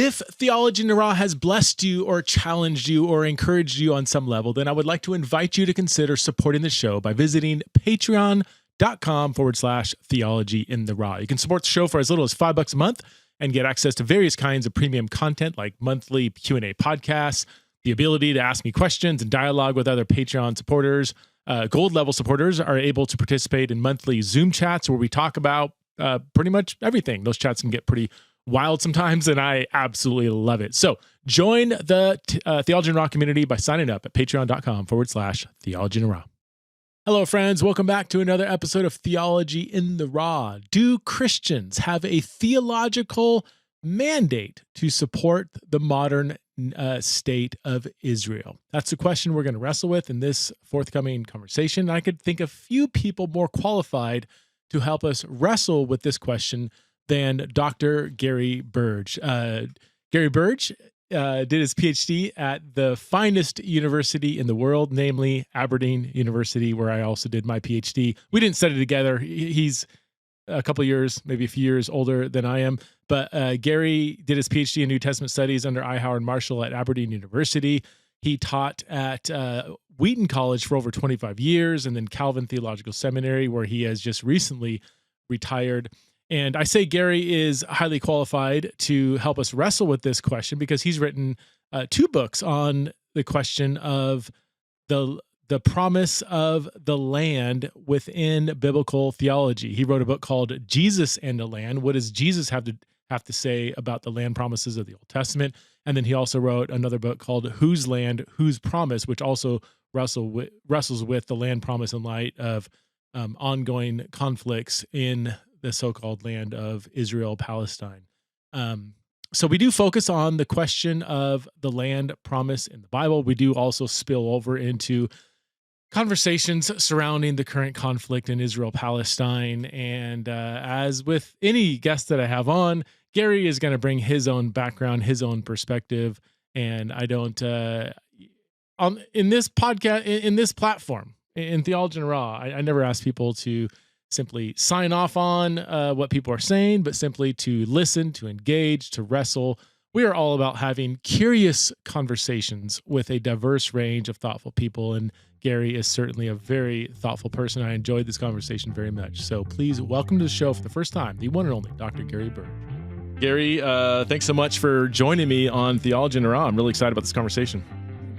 If Theology in the Raw has blessed you or challenged you or encouraged you on some level, then I would like to invite you to consider supporting the show by visiting patreon.com/Theology in the Raw. You can support the show for as little as $5 a month and get access to various kinds of premium content like monthly Q&A podcasts, the ability to ask me questions and dialogue with other Patreon supporters. Gold level supporters are able to participate in monthly Zoom chats where we talk about pretty much everything. Those chats can get pretty wild sometimes, and I absolutely love it. So join the Theology in the Raw community by signing up at patreon.com/Theology in the Raw. Hello, friends. Welcome back to another episode of Theology in the Raw. Do Christians have a theological mandate to support the modern state of Israel? That's the question we're going to wrestle with in this forthcoming conversation. I could think of few people more qualified to help us wrestle with this question than Dr. Gary Burge. Gary Burge did his Ph.D. at the finest university in the world, namely Aberdeen University, where I also did my Ph.D. We didn't study together. He's a couple of years, maybe a few years older than I am. But Gary did his Ph.D. in New Testament Studies under I. Howard Marshall at Aberdeen University. He taught at Wheaton College for over 25 years, and then Calvain Theological Seminary, where he has just recently retired. And I say Gary is highly qualified to help us wrestle with this question because he's written 2 books on the question of the promise of the land within biblical theology. He wrote a book called Jesus and the Land. What does Jesus have to say about the land promises of the Old Testament? And then he also wrote another book called Whose Land, Whose Promise, which also wrestles with the land promise in light of ongoing conflicts in the so-called land of Israel, Palestine. So we do focus on the question of the land promise in the Bible. We do also spill over into conversations surrounding the current conflict in Israel, Palestine. And as with any guest that I have on, Gary is going to bring his own background, his own perspective. And I don't, in this podcast, in this platform, in Theology in the Raw, I never ask people to simply sign off on what people are saying, but simply to listen, to engage, to wrestle. We are all about having curious conversations with a diverse range of thoughtful people, and Gary is certainly a very thoughtful person. I enjoyed this conversation very much. So please welcome to the show for the first time, the one and only Dr. Gary Burge. Gary, thanks so much for joining me on Theology in the Raw. I'm really excited about this conversation.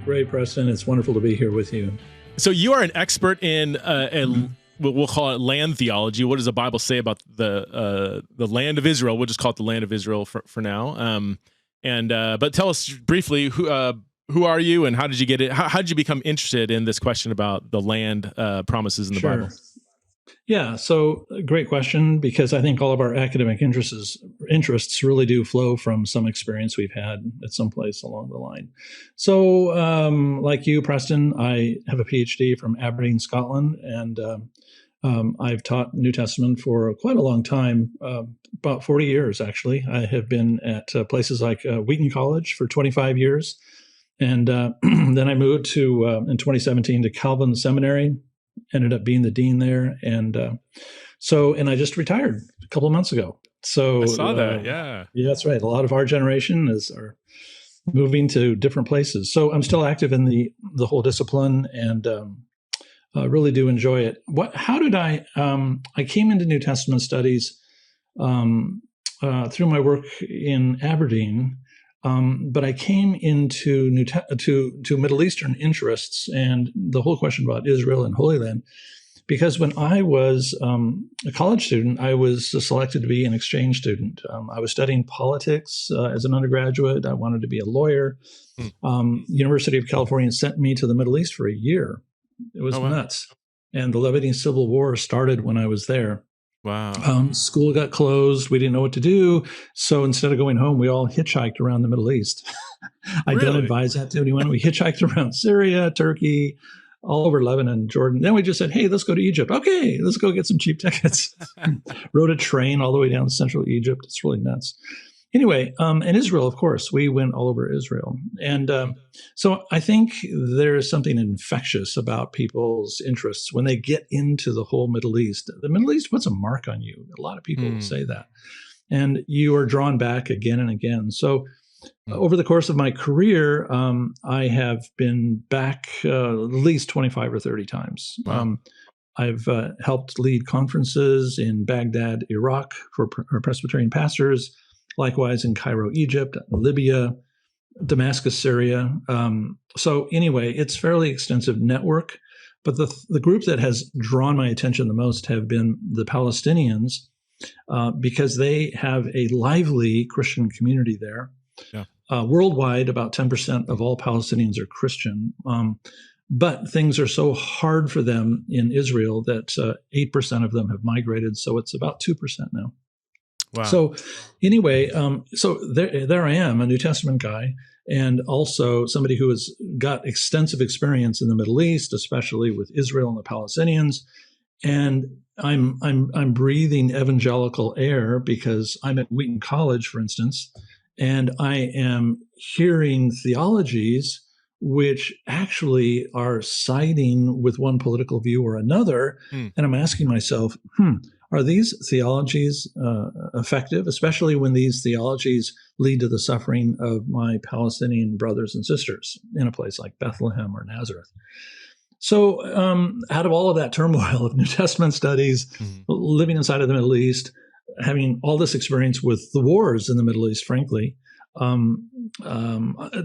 Great, Preston. It's wonderful to be here with you. So you are an expert in we'll call it land theology. What does the Bible say about the land of Israel? We'll just call it the land of Israel for now. But tell us briefly who are you and how did you get it? How did you become interested in this question about the land promises in the Bible? Yeah, so great question, because I think all of our academic interests really do flow from some experience we've had at some place along the line. So like you, Preston, I have a PhD from Aberdeen, Scotland, and I've taught New Testament for quite a long time, about 40 years, actually. I have been at places like Wheaton College for 25 years. And then I moved to, in 2017, to Calvain Seminary, ended up being the dean there. And and I just retired a couple of months ago. So I saw that, yeah. Yeah, that's right. A lot of our generation are moving to different places. So I'm still active in the whole discipline and really do enjoy it. How did I came into New Testament studies through my work in Aberdeen, but I came into to Middle Eastern interests and the whole question about Israel and Holy Land, because when I was a college student, I was selected to be an exchange student. I was studying politics as an undergraduate. I wanted to be a lawyer. University of California sent me to the Middle East for a year. It was nuts. And the Lebanese Civil War started when I was there. Wow. School got closed. We didn't know what to do. So instead of going home, we all hitchhiked around the Middle East. I don't advise that to anyone. We hitchhiked around Syria, Turkey, all over Lebanon, Jordan. Then we just said, hey, let's go to Egypt. Okay, let's go get some cheap tickets. Rode a train all the way down to central Egypt. It's really nuts. Anyway, and Israel, of course, we went all over Israel. And so I think there is something infectious about people's interests when they get into the whole Middle East. The Middle East puts a mark on you. A lot of people will say that. And you are drawn back again and again. So Mm. Over the course of my career, I have been back at least 25 or 30 times. Wow. I've helped lead conferences in Baghdad, Iraq for Presbyterian pastors, likewise in Cairo, Egypt, Libya, Damascus, Syria. So anyway, it's fairly extensive network. But the group that has drawn my attention the most have been the Palestinians, because they have a lively Christian community there. Yeah. Worldwide, about 10% of all Palestinians are Christian. But things are so hard for them in Israel that 8% of them have migrated. So it's about 2% now. Wow. So anyway, so there I am, a New Testament guy, and also somebody who has got extensive experience in the Middle East, especially with Israel and the Palestinians. And I'm breathing evangelical air because I'm at Wheaton College, for instance, and I am hearing theologies which actually are siding with one political view or another. And I'm asking myself, are these theologies effective, especially when these theologies lead to the suffering of my Palestinian brothers and sisters in a place like Bethlehem or Nazareth? So out of all of that turmoil of New Testament studies, living inside of the Middle East, having all this experience with the wars in the Middle East, frankly,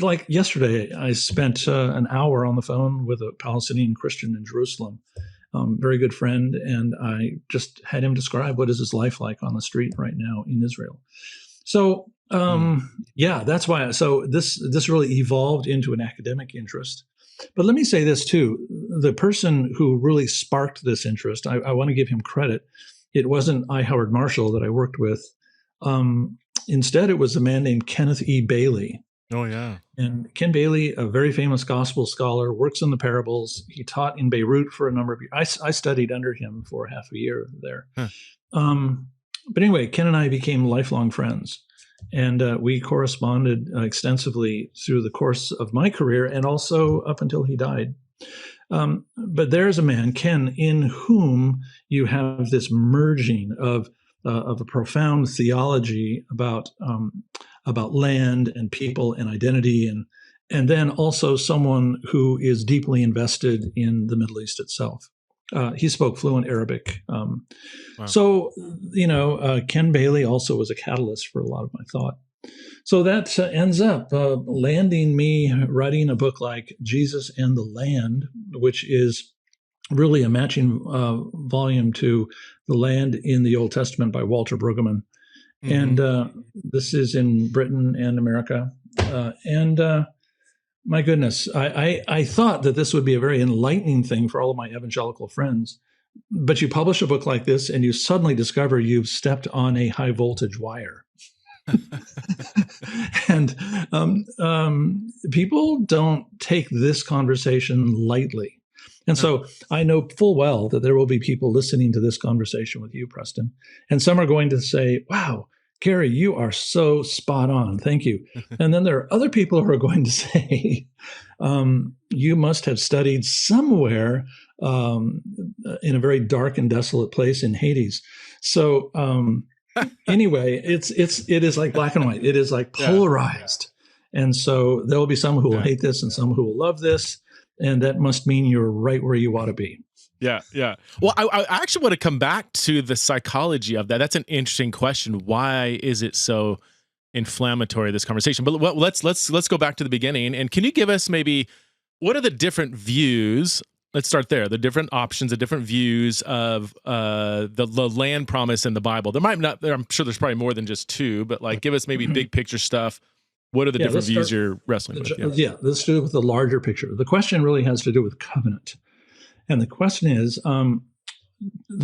like yesterday, I spent an hour on the phone with a Palestinian Christian in Jerusalem, very good friend, and I just had him describe what is his life like on the street right now in Israel. So yeah, that's why. So this really evolved into an academic interest. But let me say this too: the person who really sparked this interest, I want to give him credit. It wasn't I. Howard Marshall that I worked with. Instead, it was a man named Kenneth E. Bailey. Oh, yeah. And Ken Bailey, a very famous gospel scholar, works in the parables. He taught in Beirut for a number of years. I studied under him for half a year there. Huh. But anyway, Ken and I became lifelong friends. And we corresponded extensively through the course of my career and also up until he died. But there's a man, Ken, in whom you have this merging of a profound theology about land and people and identity, and then also someone who is deeply invested in the Middle East itself. He spoke fluent Arabic. Wow. So, Ken Bailey also was a catalyst for a lot of my thought. So that ends up landing me writing a book like Jesus and the Land, which is really a matching volume to The Land in the Old Testament by Walter Brueggemann. And this is in Britain and America. My goodness, I thought that this would be a very enlightening thing for all of my evangelical friends. But you publish a book like this and you suddenly discover you've stepped on a high voltage wire. And people don't take this conversation lightly. And so I know full well that there will be people listening to this conversation with you, Preston. And some are going to say, wow, Gary, you are so spot on. Thank you. And then there are other people who are going to say, you must have studied somewhere in a very dark and desolate place in Hades. So anyway, it is like black and white. It is like polarized. And so there will be some who will hate this and some who will love this. And that must mean you're right where you ought to be. Yeah, yeah. Well, I actually want to come back to the psychology of that. That's an interesting question. Why is it so inflammatory, this conversation? But let's go back to the beginning. And can you give us maybe what are the different views? Let's start there. The different options, the different views of the land promise in the Bible. There might not. I'm sure there's probably more than just two, but like give us maybe big picture stuff. What are the different views you're wrestling with? Yeah, let's do it with the larger picture. The question really has to do with covenant. And the question is, the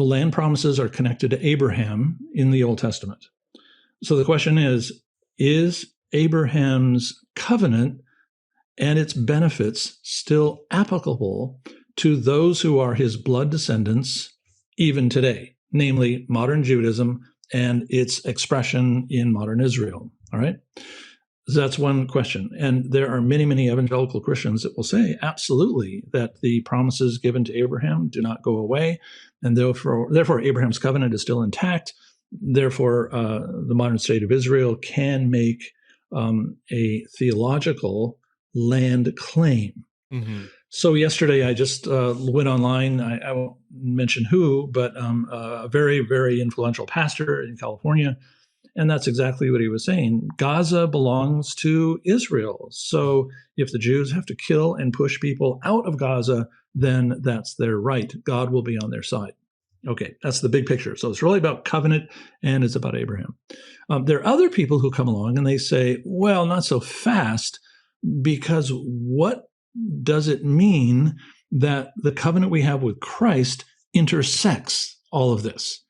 land promises are connected to Abraham in the Old Testament. So the question is Abraham's covenant and its benefits still applicable to those who are his blood descendants even today, namely modern Judaism and its expression in modern Israel? All right. So that's one question. And there are many, many evangelical Christians that will say absolutely that the promises given to Abraham do not go away. And therefore Abraham's covenant is still intact. Therefore, the modern state of Israel can make a theological land claim. Mm-hmm. So yesterday I just went online. I won't mention who, but a very, very influential pastor in California. And that's exactly what he was saying. Gaza belongs to Israel. So if the Jews have to kill and push people out of Gaza, then that's their right. God will be on their side. Okay, that's the big picture. So it's really about covenant and it's about Abraham. There are other people who come along and they say, well, not so fast, because what does it mean that the covenant we have with Christ intersects all of this?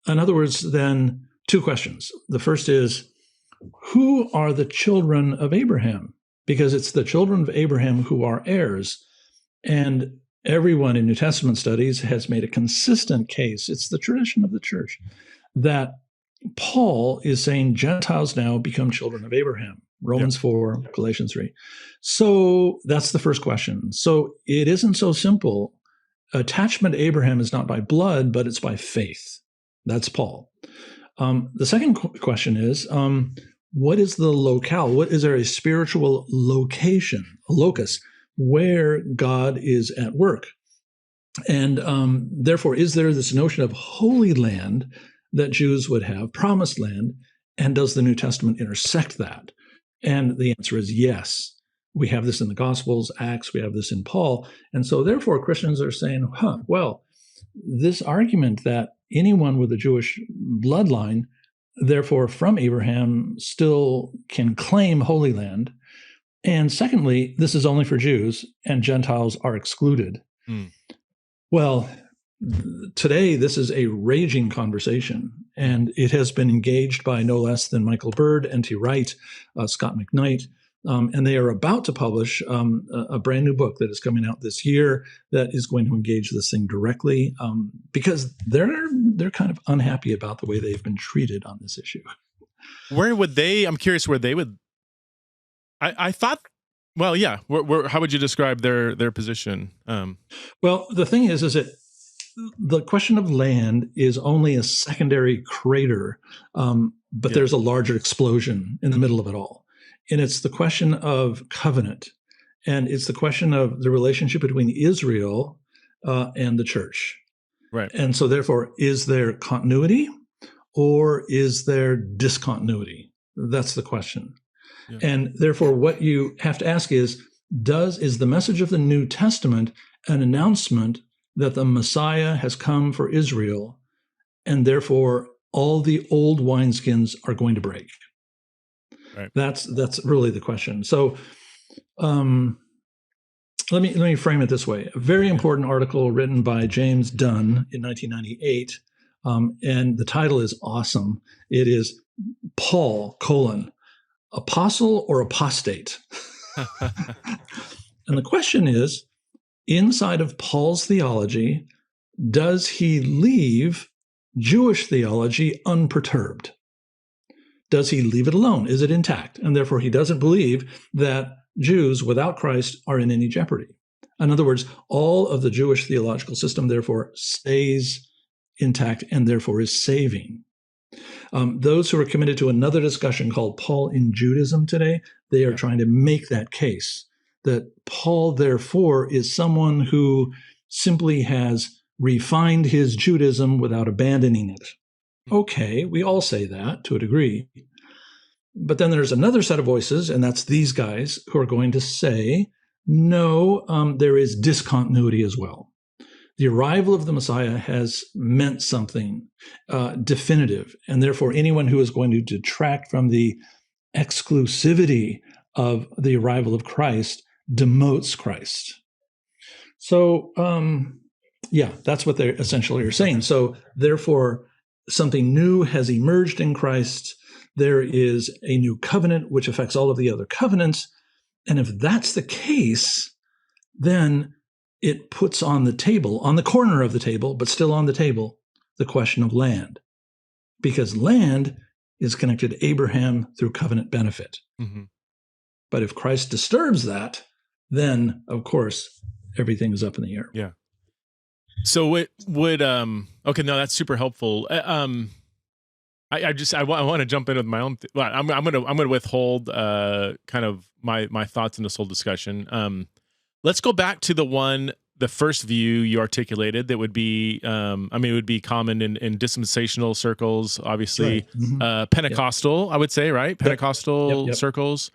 In other words, then, two questions. The first is, who are the children of Abraham? Because it's the children of Abraham who are heirs. And everyone in New Testament studies has made a consistent case, it's the tradition of the church, that Paul is saying Gentiles now become children of Abraham. Romans 4, Galatians 3. So that's the first question. So it isn't so simple. Attachment to Abraham is not by blood, but it's by faith. That's Paul. The second question is, what is the locale? What is there a spiritual location, a locus, where God is at work? And therefore, is there this notion of holy land that Jews would have, promised land, and does the New Testament intersect that? And the answer is yes. We have this in the Gospels, Acts, we have this in Paul. And so therefore, Christians are saying, well, this argument that anyone with a Jewish bloodline, therefore from Abraham, still can claim Holy Land. And secondly, this is only for Jews and Gentiles are excluded. Well, today, this is a raging conversation, and it has been engaged by no less than Michael Bird, N.T. Wright, Scott McKnight, and they are about to publish a brand new book that is coming out this year that is going to engage this thing directly, because they're kind of unhappy about the way they've been treated on this issue. Where would they? I'm curious where they would. I thought. Well, yeah. How would you describe their position? Well, the thing is that the question of land is only a secondary crater, but there's a larger explosion in the middle of it all. And it's the question of covenant. And it's the question of the relationship between Israel and the church. Right. And so therefore, is there continuity or is there discontinuity? That's the question. Yeah. And therefore, what you have to ask is the message of the New Testament an announcement that the Messiah has come for Israel, and therefore all the old wineskins are going to break? Right. That's really the question. So let me frame it this way. A very important article written by James Dunn in 1998, and the title is awesome. It is Paul, Apostle or Apostate? And the question is, inside of Paul's theology, does he leave Jewish theology unperturbed? Does he leave it alone? Is it intact? And therefore, he doesn't believe that Jews without Christ are in any jeopardy. In other words, all of the Jewish theological system, therefore, stays intact and therefore is saving. Those who are committed to another discussion called Paul in Judaism today, they are trying to make that case that Paul, therefore, is someone who simply has refined his Judaism without abandoning it. Okay, we all say that to a degree. But then there's another set of voices, and that's these guys who are going to say, no, there is discontinuity as well. The arrival of the Messiah has meant something definitive, and therefore anyone who is going to detract from the exclusivity of the arrival of Christ demotes Christ. So, that's what they essentially are saying. So, therefore, something new has emerged in Christ. There is a new covenant which affects all of the other covenants. And if that's the case, then it puts on the table, on the corner of the table, but still on the table, the question of land. Because land is connected to Abraham through covenant benefit. Mm-hmm. But if Christ disturbs that, then, of course, everything is up in the air. Yeah. So it would, okay, no, that's super helpful. I want to jump in with my own. Well, I'm gonna withhold kind of my thoughts in this whole discussion. Let's go back to the first view you articulated that would be, it would be common in dispensational circles, obviously, Right. Mm-hmm. Pentecostal, I would say, right? Pentecostal Yep. circles.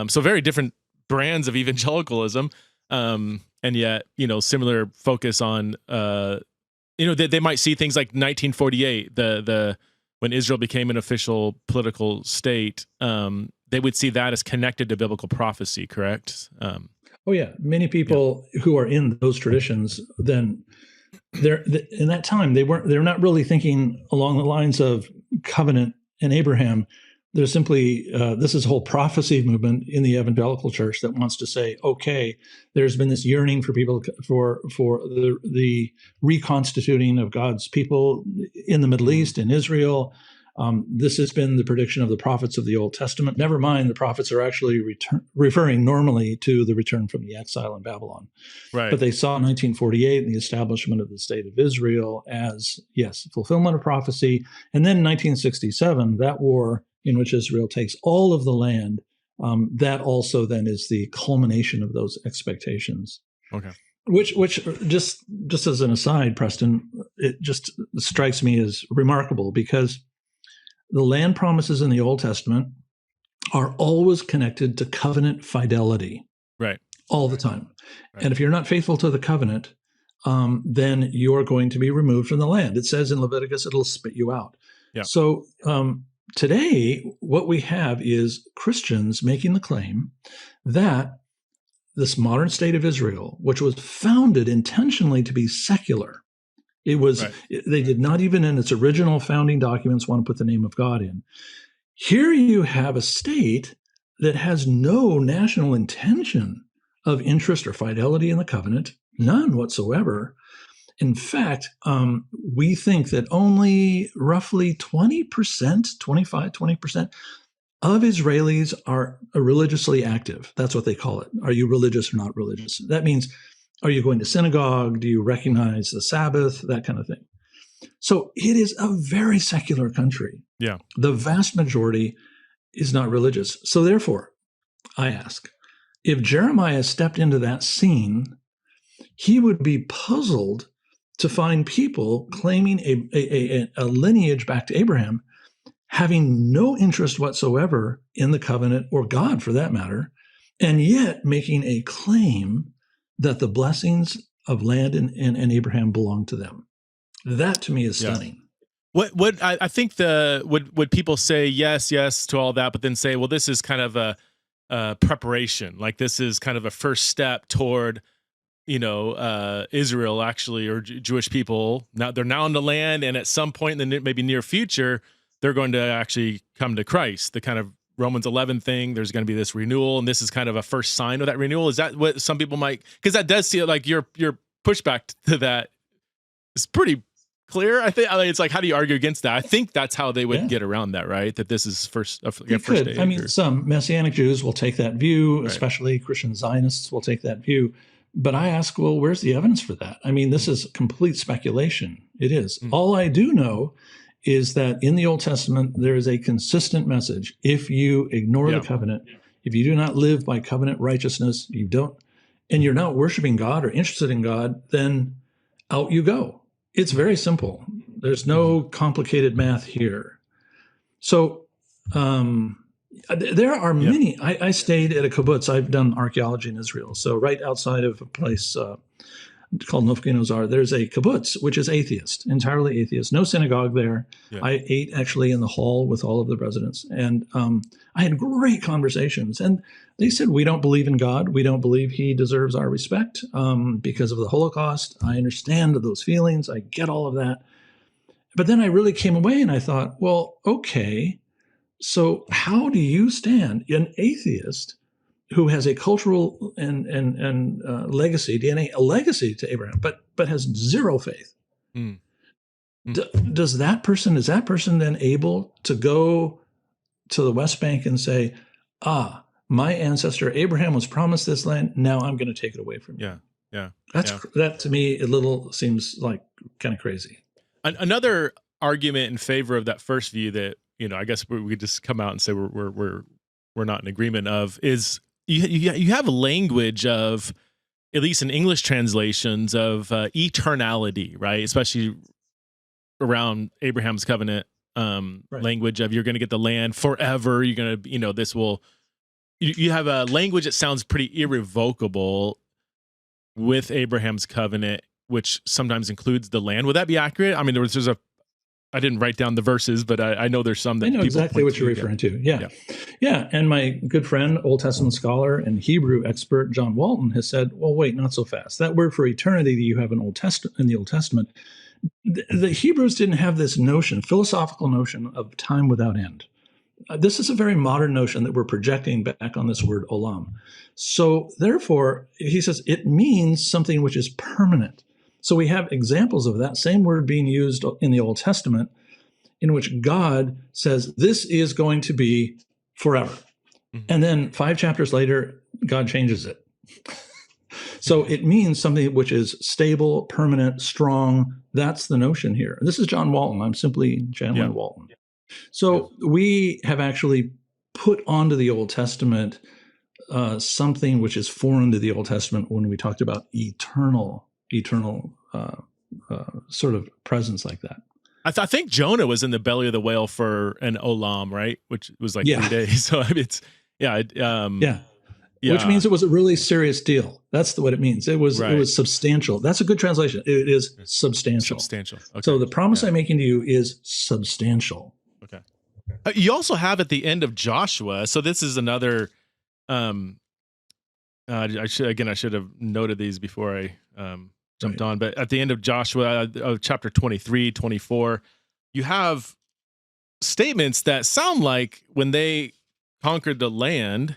So very different brands of evangelicalism, and yet, similar focus on, they might see things like 1948, when Israel became an official political state. They would see that as connected to biblical prophecy, correct? Oh yeah, many people who are in those traditions, then they're in that time they're not really thinking along the lines of covenant and Abraham. There's simply this is a whole prophecy movement in the evangelical church that wants to say, okay, there's been this yearning for people for the reconstituting of God's people in the Middle East, in Israel. This has been the prediction of the prophets of the Old Testament. Never mind, the prophets are actually referring normally to the return from the exile in Babylon. Right. But they saw 1948 and the establishment of the state of Israel as, yes, fulfillment of prophecy. And then 1967, that war in which Israel takes all of the land, that also then is the culmination of those expectations. Okay. Which just as an aside, Preston, it just strikes me as remarkable because the land promises in the Old Testament are always connected to covenant fidelity. Right. All the time. Right. And if you're not faithful to the covenant, then you're going to be removed from the land. It says in Leviticus, it'll spit you out. Yeah. So today, what we have is Christians making the claim that this modern state of Israel, which was founded intentionally to be secular, it was, they did not even in its original founding documents want to put the name of God in. Here you have a state that has no national intention of interest or fidelity in the covenant, none whatsoever. In fact, we think that only roughly 20%, 20% of Israelis are religiously active. That's what they call it. Are you religious or not religious? That means, are you going to synagogue? Do you recognize the Sabbath? That kind of thing. So it is a very secular country. Yeah. The vast majority is not religious. So therefore, I ask, if Jeremiah stepped into that scene, he would be puzzled to find people claiming a lineage back to Abraham, having no interest whatsoever in the covenant or God for that matter, and yet making a claim that the blessings of land and Abraham belong to them. That to me is stunning. What I think would people say yes to all that, but then say, well, this is kind of a preparation, like this is kind of a first step toward, Israel actually, or Jewish people. Now they're now in the land, and at some point in the maybe near future, they're going to actually come to Christ. The kind of Romans 11 thing. There's going to be this renewal, and this is kind of a first sign of that renewal. Is that what some people might? Because that does feel like your pushback to that is pretty clear. I think it's like, how do you argue against that? I think that's how they would get around that, right? That this is first stage. I mean, some Messianic Jews will take that view, especially Christian Zionists will take that view. But I ask, well, where's the evidence for that? I mean, this is complete speculation. It is. All I do know is that in the Old Testament, there is a consistent message. If you ignore the covenant, if you do not live by covenant righteousness, and you're not worshiping God or interested in God, then out you go. It's very simple. There's no complicated math here. So there are many. I stayed at a kibbutz. I've done archaeology in Israel. So right outside of a place called Nofke Nozar, there's a kibbutz, which is atheist, entirely atheist. No synagogue there. Yeah. I ate actually in the hall with all of the residents. And I had great conversations. And they said, we don't believe in God. We don't believe he deserves our respect because of the Holocaust. I understand those feelings. I get all of that. But then I really came away and I thought, well, okay, so how do you stand, an atheist who has a cultural and legacy, DNA, a legacy to Abraham, but has zero faith? Is that person then able to go to the West Bank and say, my ancestor Abraham was promised this land, now I'm going to take it away from you? Yeah. That to me, seems like kind of crazy. Another argument in favor of that first view that, I guess we could just come out and say we're not in agreement of is you have a language of, at least in English translations, of eternality, right? Especially around Abraham's covenant language of you're going to get the land forever. You're going to, this will, you have a language that sounds pretty irrevocable with Abraham's covenant, which sometimes includes the land. Would that be accurate? I mean, I didn't write down the verses, but I know there's some that I know people exactly what you're referring to. Yeah. And my good friend, Old Testament scholar and Hebrew expert John Walton has said, well, wait, not so fast. That word for eternity that you have in the Old Testament, the Hebrews didn't have this philosophical notion of time without end. This is a very modern notion that we're projecting back on this word olam. So therefore, he says it means something which is permanent. So we have examples of that same word being used in the Old Testament, in which God says, this is going to be forever. Mm-hmm. And then 5 chapters later, God changes it. So it means something which is stable, permanent, strong. That's the notion here. This is John Walton. I'm simply Chandler Walton. So we have actually put onto the Old Testament something which is foreign to the Old Testament when we talked about eternal sort of presence like that. I think Jonah was in the belly of the whale for an olam, right? Which was like 3 days. So it's which means it was a really serious deal. That's what it means. It was substantial. That's a good translation. It is substantial. Substantial. Okay. So the promise I'm making to you is substantial. Okay. You also have at the end of Joshua. So this is another. I should have noted these before I jumped on. But at the end of Joshua, chapter 23, 24, you have statements that sound like when they conquered the land,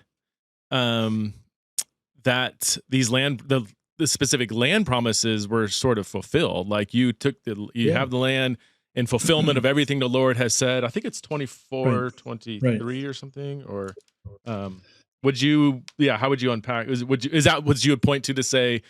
that these the specific land promises were sort of fulfilled. Like you have the land in fulfillment of everything the Lord has said. I think it's 24, 23 or something, or how would you unpack? Would you point to say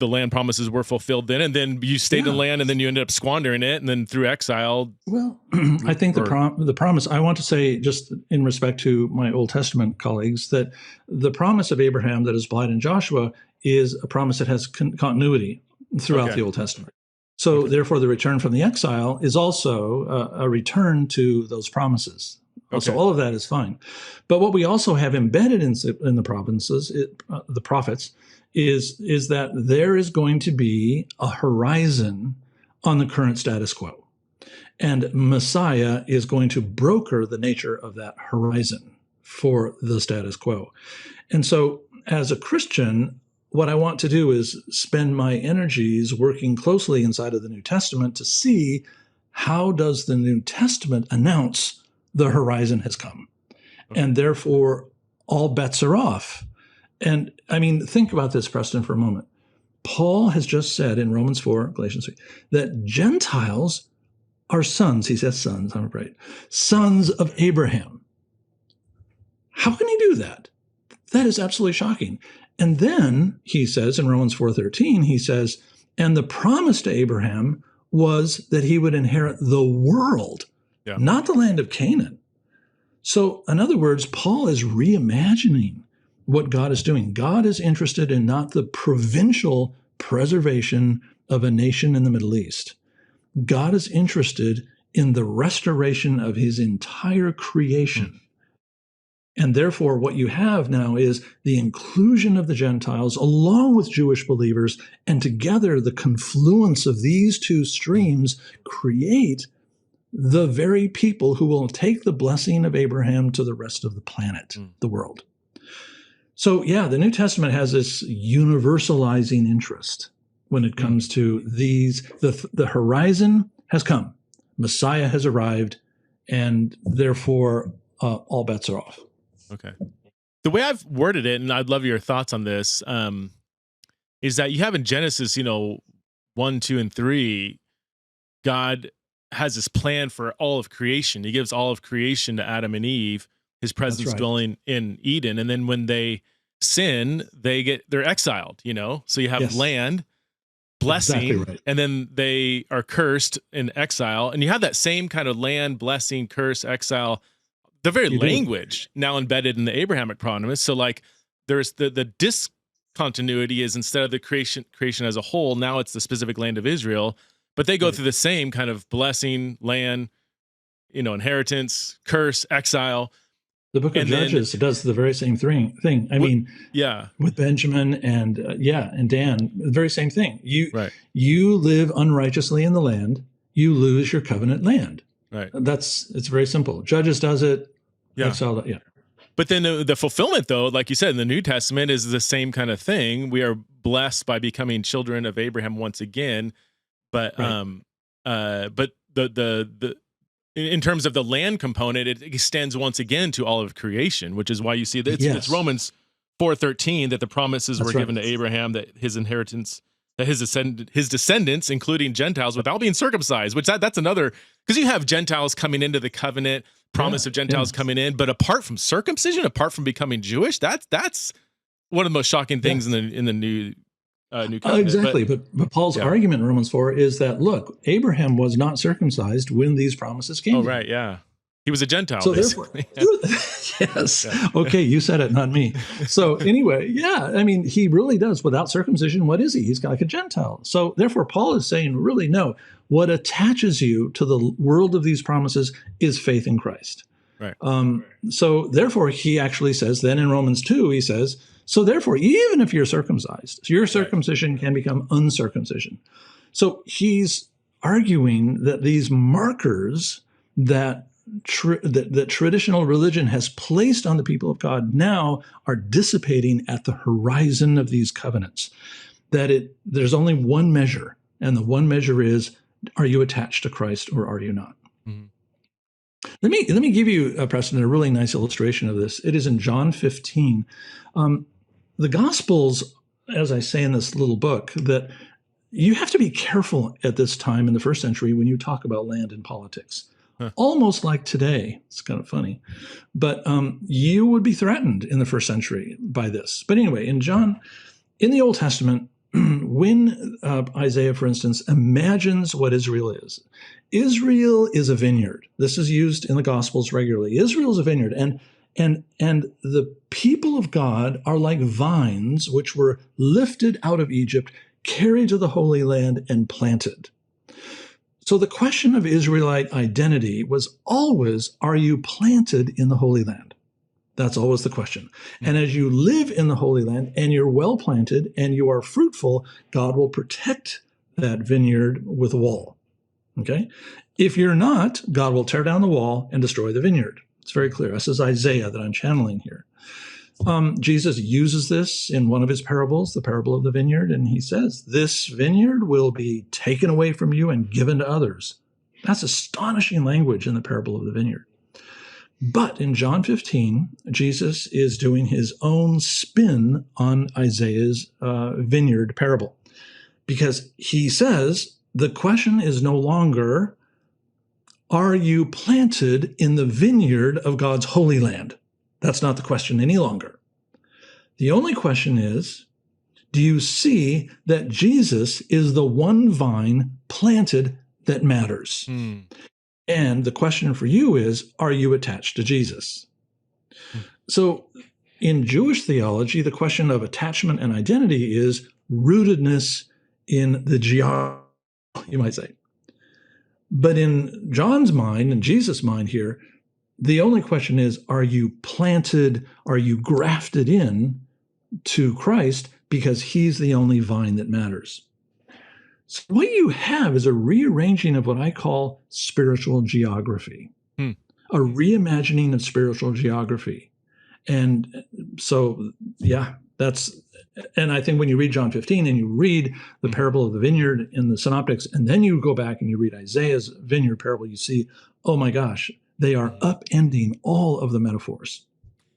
the land promises were fulfilled then, and then you stayed in the land, and then you ended up squandering it, and then through exile? Well, I think the promise, I want to say, just in respect to my Old Testament colleagues, that the promise of Abraham that is applied in Joshua is a promise that has continuity throughout the Old Testament. So therefore, the return from the exile is also a return to those promises. So all of that is fine. But what we also have embedded in the provinces, the prophets, is that there is going to be a horizon on the current status quo. And Messiah is going to broker the nature of that horizon for the status quo. And so as a Christian, what I want to do is spend my energies working closely inside of the New Testament to see how does the New Testament announce the horizon has come. And therefore, all bets are off. And I mean, think about this, Preston, for a moment. Paul has just said in Romans 4, Galatians 3, that Gentiles are sons. He says sons, I'm afraid. Sons of Abraham. How can he do that? That is absolutely shocking. And then he says in Romans 4:13, he says, and the promise to Abraham was that he would inherit the world, not the land of Canaan. So in other words, Paul is reimagining what God is doing. God is interested in not the provincial preservation of a nation in the Middle East. God is interested in the restoration of his entire creation. And therefore, what you have now is the inclusion of the Gentiles along with Jewish believers, and together the confluence of these two streams create the very people who will take the blessing of Abraham to the rest of the planet, the world. So, the New Testament has this universalizing interest when it comes to these. The horizon has come. Messiah has arrived, and therefore all bets are off. Okay. The way I've worded it, and I'd love your thoughts on this, is that you have in Genesis, 1, 2, and 3, God has this plan for all of creation. He gives all of creation to Adam and Eve, his presence dwelling in Eden. And then when they sin, they're exiled, So you have land, blessing, Exactly right. and then they are cursed in exile. And you have that same kind of land, blessing, curse, exile, the very language now embedded in the Abrahamic promise. So like there's the discontinuity is instead of the creation as a whole, now it's the specific land of Israel, but they go through the same kind of blessing, land, inheritance, curse, exile. The book of Judges does the very same thing. I mean, with Benjamin and and Dan, the very same thing. You live unrighteously in the land, you lose your covenant land. Right. It's very simple. Judges does it. Exile, But then the fulfillment, though, like you said, in the New Testament is the same kind of thing. We are blessed by becoming children of Abraham once again. But but the in terms of the land component, it extends once again to all of creation, which is why you see that it's Romans 4:13 that the promises were given to Abraham, that his inheritance, that his descendants, including Gentiles, without being circumcised. Which that's another, because you have Gentiles coming into the covenant, promise of Gentiles coming in, but apart from circumcision, apart from becoming Jewish, that's one of the most shocking things in the new covenant. Exactly. But Paul's argument in Romans 4 is that, look, Abraham was not circumcised when these promises came. Oh, right. Yeah. He was a Gentile, so basically. Yes. Yeah. Okay. You said it, not me. So anyway, I mean, he really does. Without circumcision, what is he? He's like a Gentile. So therefore, Paul is saying, really, no, what attaches you to the world of these promises is faith in Christ. Right. So therefore, he actually says, then in Romans 2, he says, so therefore, even if you're circumcised, your circumcision can become uncircumcision. So he's arguing that these markers that traditional religion has placed on the people of God now are dissipating at the horizon of these covenants. That there's only one measure, and the one measure is, are you attached to Christ or are you not? Mm-hmm. Let me give you, Preston, a really nice illustration of this. It is in John 15. The Gospels, as I say in this little book, that you have to be careful at this time in the first century when you talk about land and politics. Almost like today. It's kind of funny. But you would be threatened in the first century by this. But anyway, in the Old Testament, when Isaiah, for instance, imagines what Israel is a vineyard. This is used in the Gospels regularly. Israel is a vineyard. And the people of God are like vines which were lifted out of Egypt, carried to the Holy Land, and planted. So the question of Israelite identity was always, are you planted in the Holy Land? That's always the question. And as you live in the Holy Land and you're well planted and you are fruitful, God will protect that vineyard with a wall. Okay? If you're not, God will tear down the wall and destroy the vineyard. It's very clear. This is Isaiah that I'm channeling here. Jesus uses this in one of his parables, the parable of the vineyard, and he says, this vineyard will be taken away from you and given to others. That's astonishing language in the parable of the vineyard. But in John 15, Jesus is doing his own spin on Isaiah's vineyard parable, because he says the question is no longer, are you planted in the vineyard of God's holy land? That's not the question any longer. The only question is, do you see that Jesus is the one vine planted that matters? And the question for you is, are you attached to Jesus? So in Jewish theology, the question of attachment and identity is rootedness in the geography, you might say. But in John's mind and Jesus' mind here, the only question is, are you planted, are you grafted in to Christ, because he's the only vine that matters? So what you have is a rearranging of what I call spiritual geography, a reimagining of spiritual geography. And so, and I think when you read John 15 and you read the parable of the vineyard in the synoptics, and then you go back and you read Isaiah's vineyard parable, you see, oh my gosh, they are upending all of the metaphors.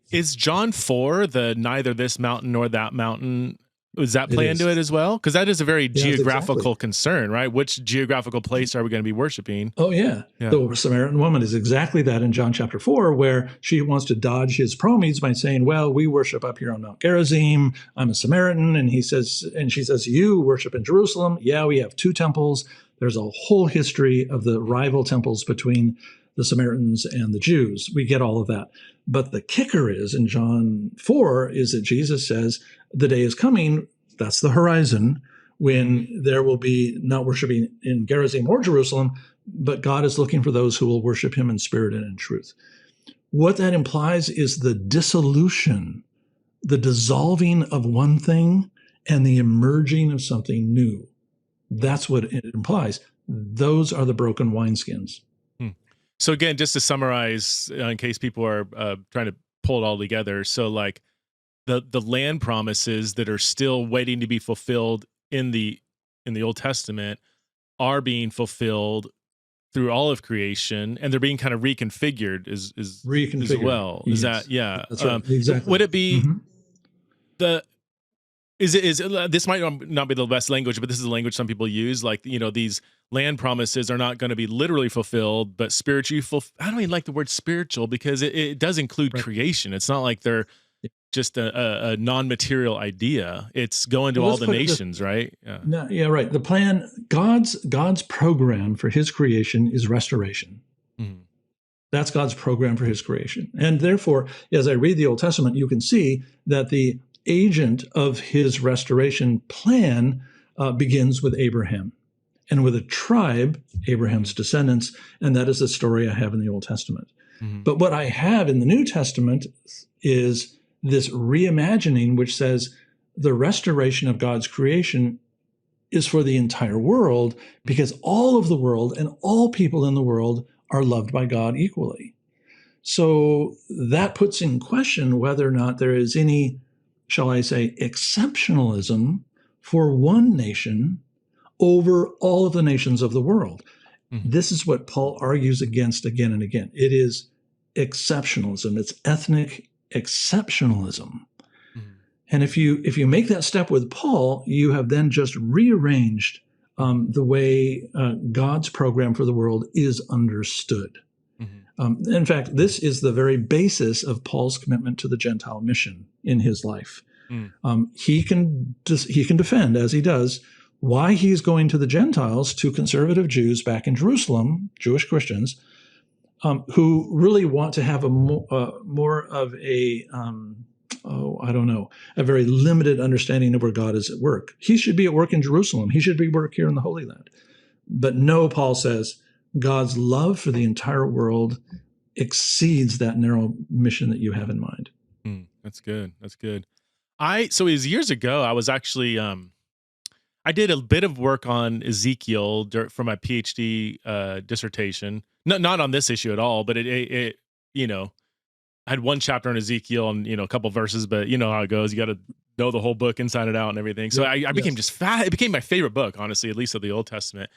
Is John 4 the neither this mountain nor that mountain does that play into it as well? Because that is a very geographical exactly. concern, right? Which geographical place are we going to be worshiping? Oh, yeah. The Samaritan woman is exactly that in John chapter 4, where she wants to dodge his promise by saying, well, we worship up here on Mount Gerizim. I'm a Samaritan. And she says, you worship in Jerusalem. Yeah, we have 2 temples. There's a whole history of the rival temples between the Samaritans and the Jews. We get all of that. But the kicker is in John 4 is that Jesus says the day is coming, that's the horizon, when there will be not worshiping in Gerizim or Jerusalem, but God is looking for those who will worship him in spirit and in truth. What that implies is the dissolution, the dissolving of one thing and the emerging of something new. That's what it implies. Those are the broken wineskins. So again, just to summarize, in case people are trying to pull it all together, so like the land promises that are still waiting to be fulfilled in the Old Testament are being fulfilled through all of creation, and they're being kind of reconfigured as well. Yes. Is that That's right. Exactly. Would it be this might not be the best language, but this is the language some people use. Like, these land promises are not going to be literally fulfilled, but spiritually fulfilled. I don't even like the word spiritual because it does include creation. It's not like they're just a non-material idea. It's going to all the nations, right? Right. The plan, God's program for his creation is restoration. Mm-hmm. That's God's program for his creation. And therefore, as I read the Old Testament, you can see that the agent of his restoration plan begins with Abraham and with a tribe, Abraham's descendants, and that is the story I have in the Old Testament. Mm-hmm. But what I have in the New Testament is this reimagining, which says the restoration of God's creation is for the entire world, because all of the world and all people in the world are loved by God equally. So that puts in question whether or not there is any, shall I say, exceptionalism for one nation over all of the nations of the world. Mm-hmm. This is what Paul argues against again and again. It is exceptionalism. It's ethnic exceptionalism. Mm-hmm. And if you make that step with Paul, you have then just rearranged the way God's program for the world is understood. Mm-hmm. In fact, this is the very basis of Paul's commitment to the Gentile mission in his life. Mm. He can defend, as he does, why he's going to the Gentiles, to conservative Jews back in Jerusalem, Jewish Christians, who really want to have a more of a very limited understanding of where God is at work. He should be at work in Jerusalem. He should be at work here in the Holy Land. But no, Paul says, God's love for the entire world exceeds that narrow mission that you have in mind. That's good. That's good. So it was years ago, I was actually, I did a bit of work on Ezekiel for my Ph.D. Dissertation. Not on this issue at all, but it I had one chapter on Ezekiel and, a couple verses, but you know how it goes. You got to know the whole book inside and out and everything. So I became just it became my favorite book, honestly, at least of the Old Testament.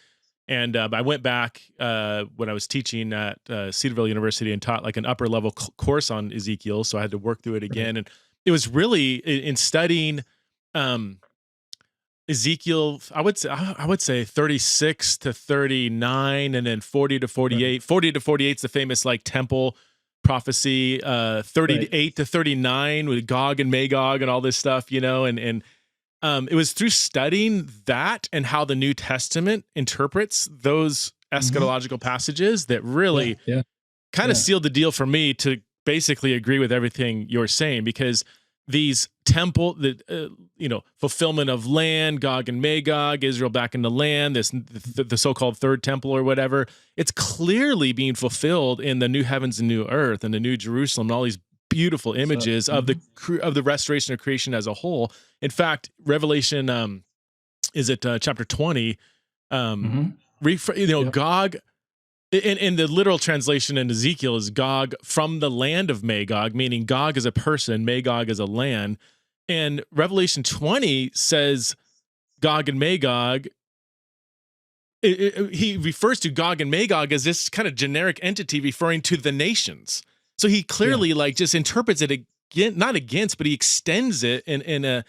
And I went back when I was teaching at Cedarville University and taught like an upper level course on Ezekiel. So I had to work through it again. And it was really in studying Ezekiel, I would say 36 to 39 and then 40 to 48. Right. 40 to 48 is the famous like temple prophecy, 38 to 39 with Gog and Magog and all this stuff, and it was through studying that and how the New Testament interprets those eschatological passages that really kind of sealed the deal for me to basically agree with everything you're saying, because these fulfillment of land, Gog and Magog, Israel back in the land, the so-called third temple or whatever, it's clearly being fulfilled in the new heavens and new earth and the new Jerusalem and all these beautiful images of the restoration of creation as a whole. In fact, Revelation, is it chapter 20? Gog, in the literal translation in Ezekiel is Gog from the land of Magog, meaning Gog is a person, Magog is a land. And Revelation 20 says Gog and Magog. He refers to Gog and Magog as this kind of generic entity referring to the nations. So he clearly just interprets it again, not against, but he extends it in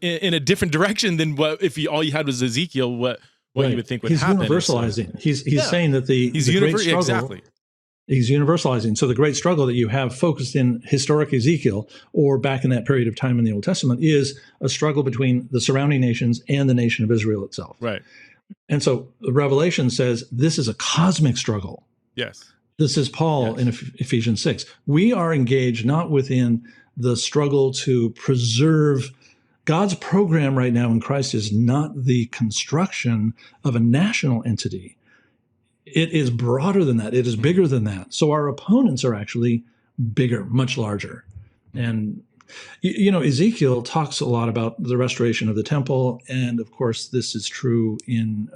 in a different direction than what if all you had was Ezekiel. What you would think would happen? He's universalizing. He's saying that the great struggle. Exactly. He's universalizing. So the great struggle that you have focused in historic Ezekiel or back in that period of time in the Old Testament is a struggle between the surrounding nations and the nation of Israel itself. Right. And so Revelation says this is a cosmic struggle. Yes. This is Paul in Ephesians 6. We are engaged not within the struggle to preserve. God's program right now in Christ is not the construction of a national entity. It is broader than that. It is bigger than that. So our opponents are actually bigger, much larger. And, Ezekiel talks a lot about the restoration of the temple. And of course, this is true in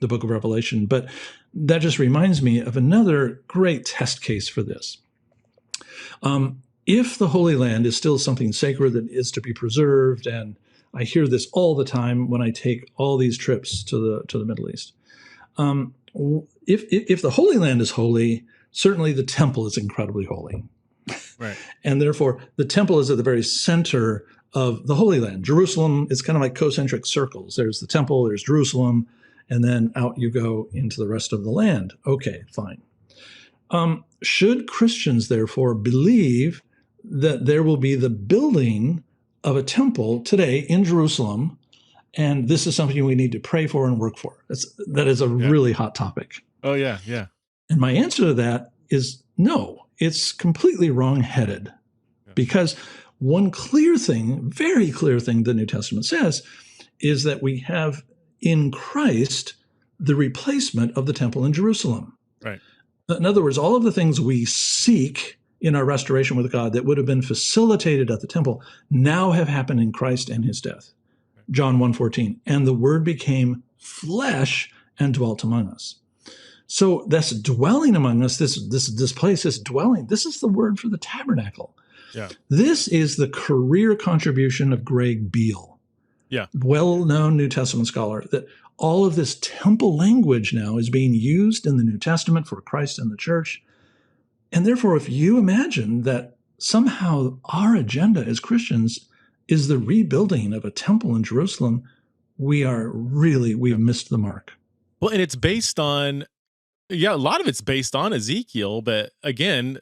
the book of Revelation. But that just reminds me of another great test case for this. If the Holy Land is still something sacred that is to be preserved, and I hear this all the time when I take all these trips to the Middle East, if the Holy Land is holy, certainly the temple is incredibly holy. Right. And therefore, the temple is at the very center of the Holy Land. Jerusalem is kind of like concentric circles. There's the temple, there's Jerusalem, and then out you go into the rest of the land. Okay, fine. Should Christians, therefore, believe that there will be the building of a temple today in Jerusalem, and this is something we need to pray for and work for? That is a really hot topic. Oh, yeah. And my answer to that is no. It's completely wrong-headed, because one clear thing, very clear thing the New Testament says is that we have in Christ the replacement of the temple in Jerusalem. Right. In other words, all of the things we seek in our restoration with God that would have been facilitated at the temple now have happened in Christ and his death. John 1:14, and the word became flesh and dwelt among us. So that's dwelling among us, this place, this dwelling, this is the word for the tabernacle. Yeah. This is the career contribution of Greg Beale, well-known New Testament scholar, that all of this temple language now is being used in the New Testament for Christ and the church. And therefore, if you imagine that somehow our agenda as Christians is the rebuilding of a temple in Jerusalem, we've missed the mark. Well, and it's based on, a lot of it's based on Ezekiel, but again,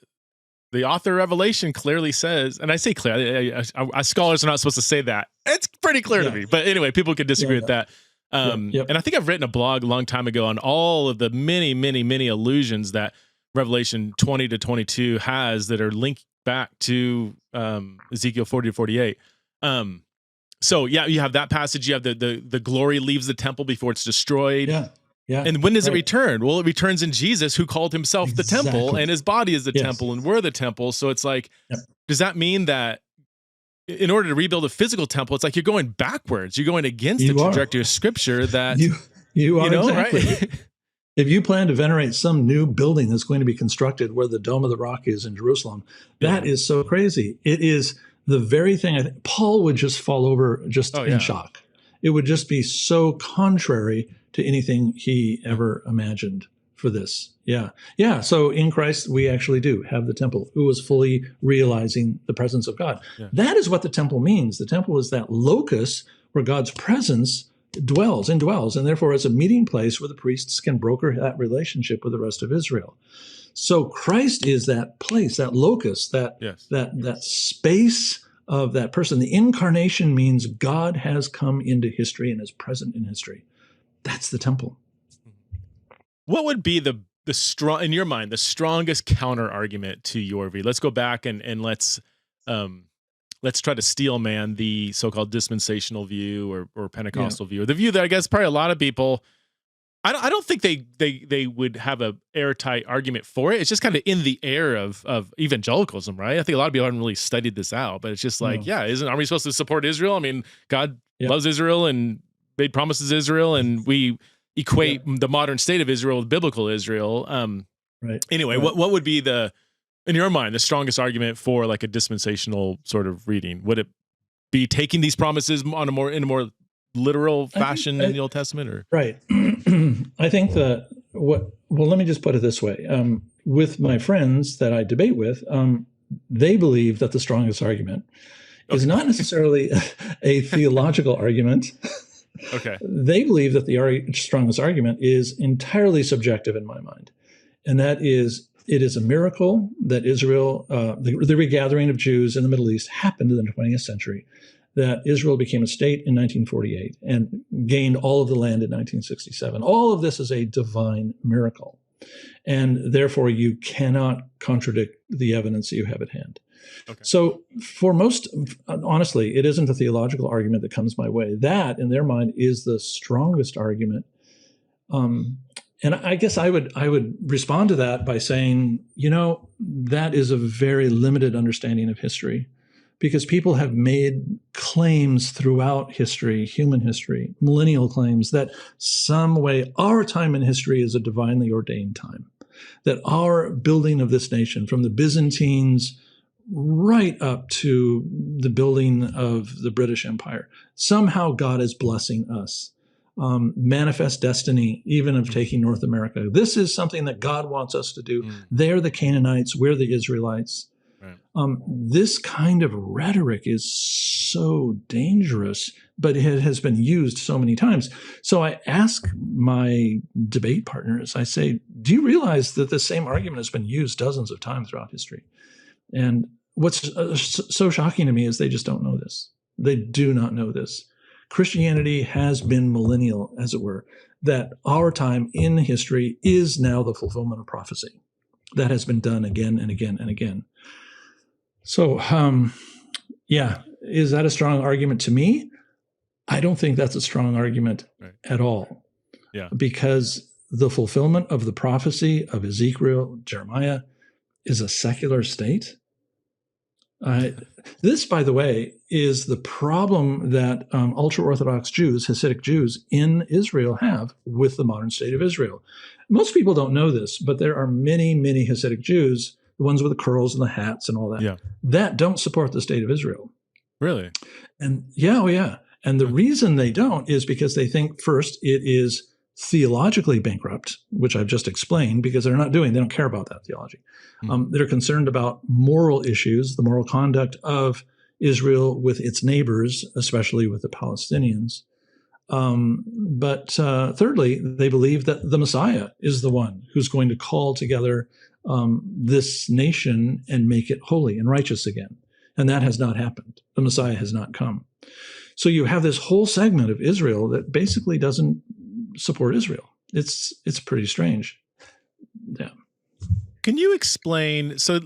the author of Revelation clearly says, and I say clear, scholars are not supposed to say that. It's pretty clear to me, but anyway, people could disagree with that. And I think I've written a blog a long time ago on all of the many, many, many allusions that Revelation 20 to 22 has that are linked back to Ezekiel 40 to 48. So you have that passage. You have the glory leaves the temple before it's destroyed. Yeah. And when does it return? Well, it returns in Jesus, who called himself the temple, and his body is the temple, and we're the temple. So it's like, does that mean that in order to rebuild a physical temple, it's like you're going backwards? You're going against the trajectory of Scripture that you are exactly. Right? If you plan to venerate some new building that's going to be constructed where the Dome of the Rock is in Jerusalem, that is so crazy. It is the very thing I think Paul would just fall over in shock. It would just be so contrary to anything he ever imagined for this. Yeah. So in Christ, we actually do have the temple who was fully realizing the presence of God. Yeah. That is what the temple means. The temple is that locus where God's presence dwells. And therefore it's a meeting place where the priests can broker that relationship with the rest of Israel. So Christ is that place, that locus, that space of that person. The incarnation means God has come into history and is present in history. That's the temple. What would be the strong, in your mind, the strongest counter argument to your view? Let's go back and let's try to steel man the so-called dispensational view or Pentecostal view, or the view that I guess probably a lot of people, I don't think they would have a airtight argument for it. It's just kind of in the air of evangelicalism, right? I think a lot of people haven't really studied this out, but it's just like, aren't we supposed to support Israel? I mean, God loves Israel and made promises to Israel, and we equate the modern state of Israel with biblical Israel. Anyway, what would be in your mind, the strongest argument for like a dispensational sort of reading? Would it be taking these promises in a more literal fashion in the Old Testament, or? Right. I think let me just put it this way. With my friends that I debate with, they believe that the strongest argument is not necessarily a theological argument. Okay. They believe that the strongest argument is entirely subjective in my mind. And that is, it is a miracle that Israel, the regathering of Jews in the Middle East happened in the 20th century, that Israel became a state in 1948 and gained all of the land in 1967. All of this is a divine miracle. And therefore, you cannot contradict the evidence that you have at hand. Okay. So for most, honestly, it isn't a theological argument that comes my way. That, in their mind, is the strongest argument. And I guess I would respond to that by saying, that is a very limited understanding of history, because people have made claims throughout history, human history, millennial claims, that some way our time in history is a divinely ordained time, that our building of this nation, from the Byzantines right up to the building of the British Empire, somehow God is blessing us. Manifest destiny, even of taking North America. This is something that God wants us to do. They're the Canaanites, we're the Israelites. Right. This kind of rhetoric is so dangerous, but it has been used so many times. So I ask my debate partners, I say, do you realize that the same argument has been used dozens of times throughout history? And what's so shocking to me is they just don't know this. They do not know this. Christianity has been millennial, as it were, that our time in history is now the fulfillment of prophecy. That has been done again and again and again. So, is that a strong argument to me? I don't think that's a strong argument at all. Yeah. Because the fulfillment of the prophecy of Ezekiel, Jeremiah, is a secular state. This, by the way, is the problem that ultra-Orthodox Jews, Hasidic Jews in Israel have with the modern state of Israel. Most people don't know this, but there are many, many Hasidic Jews, the ones with the curls and the hats and all that, that don't support the state of Israel. Really? And And the reason they don't is because they think, first, it is theologically bankrupt, which I've just explained, because they don't care about that theology. They're concerned about moral issues, the moral conduct of Israel with its neighbors, especially with the Palestinians. But thirdly, they believe that the Messiah is the one who's going to call together this nation and make it holy and righteous again. And that has not happened. The Messiah has not come. So you have this whole segment of Israel that basically doesn't support Israel. It's pretty strange. Yeah. Can you explain, so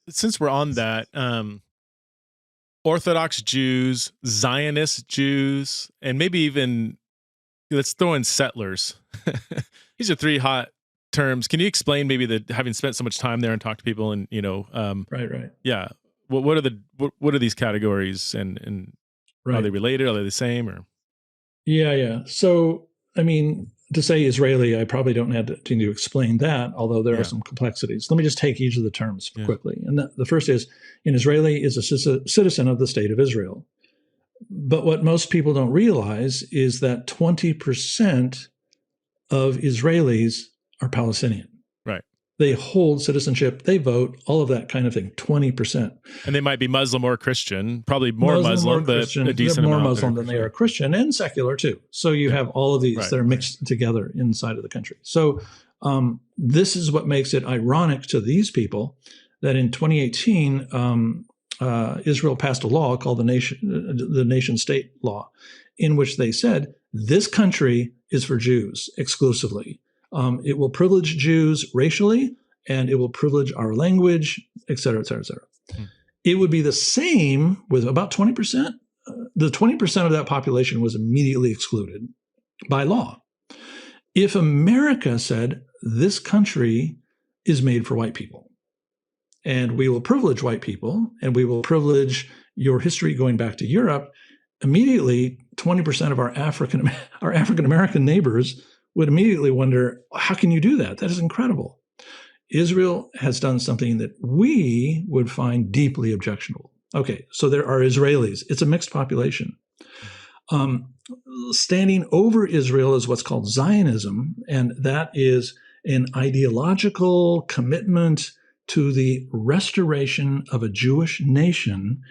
since we're on that, Orthodox Jews, Zionist Jews, and maybe even, let's throw in settlers. These are three hot terms. Can you explain maybe having spent so much time there and talked to people and, right. Yeah. What are these categories and are they related? Are they the same or? Yeah. So, to say Israeli, I probably don't have to explain that, although there are some complexities. Let me just take each of the terms quickly. And the first is, an Israeli is a citizen of the state of Israel. But what most people don't realize is that 20% of Israelis are Palestinian. Right. They hold citizenship, they vote, all of that kind of thing, 20%. And they might be Muslim or Christian, probably more Muslim, but a decent more amount. Muslim than they are Christian, and secular too. So you have all of these that are mixed together inside of the country. So this is what makes it ironic to these people that in 2018, Israel passed a law called the nation state law, in which they said, this country is for Jews exclusively. It will privilege Jews racially, and it will privilege our language, et cetera, et cetera, et cetera. It would be the same with about 20%. The 20% of that population was immediately excluded by law. If America said, this country is made for white people, and we will privilege white people, and we will privilege your history going back to Europe, immediately 20% of our African-American neighbors would immediately wonder, how can you do that? That is incredible. Israel has done something that we would find deeply objectionable. Okay, so there are Israelis. It's a mixed population. Standing over Israel is what's called Zionism, and that is an ideological commitment to the restoration of a Jewish nation